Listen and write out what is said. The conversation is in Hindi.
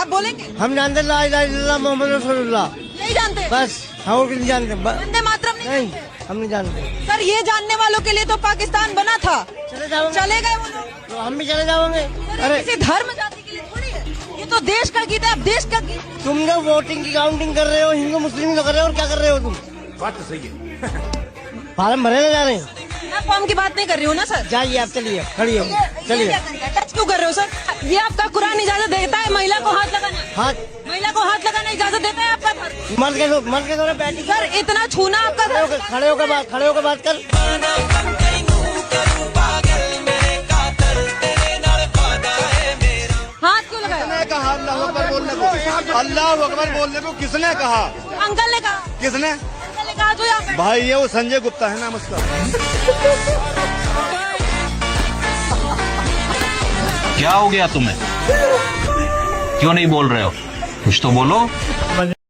आप बोलेंगे? हम जानते ला इलाहा इल्लल्लाह मोहम्मद रसूलुल्लाह, नहीं जानते? बस हम और नहीं जानते। वंदे मातरम नहीं? हम नहीं जानते। सर ये जानने वालों के लिए तो पाकिस्तान बना था। चले जाओगे? चले गए वो लोग। तो हम भी चले जाओगे। सर ये किसी धर्म जाति के लिए थोड़ी है, ये तो देश का गीत है। अब देश का गीत तुम लोग वोटिंग की काउंटिंग कर रहे हो, हिंदू मुस्लिम तो कर रहे हो, और क्या कर रहे हो तुम? बात तो सही है। फार्म भरे ना जा रहे हैं। मैं फॉर्म की बात नहीं कर रही हूँ ना सर। जाइए आप, चलिए खड़ी हो, ये चलिए। क्या कर रहे हैं? टच क्यों कर रहे हो सर? ये आपका कुरान इजाजत देता है महिला को हाथ लगाना? हाथ महिला को हाथ लगाना इजाजत देता है आपका धर्म? मर्द के दौरे बैठी सर इतना छूना आपका धर्म? खड़े होकर बात कर। हाथ क्यों लगाया? किसने कहा अल्लाह अकबर बोलने को? अल्लाह अकबर बोलने को किसने कहा? अंकल ने कहा। किसने? अंकल ने कहा जो यहाँ पे। भाई ये वो संजय गुप्ता है, नाम उसका। क्या हो गया तुम्हें? क्यों नहीं बोल रहे हो? कुछ तो बोलो।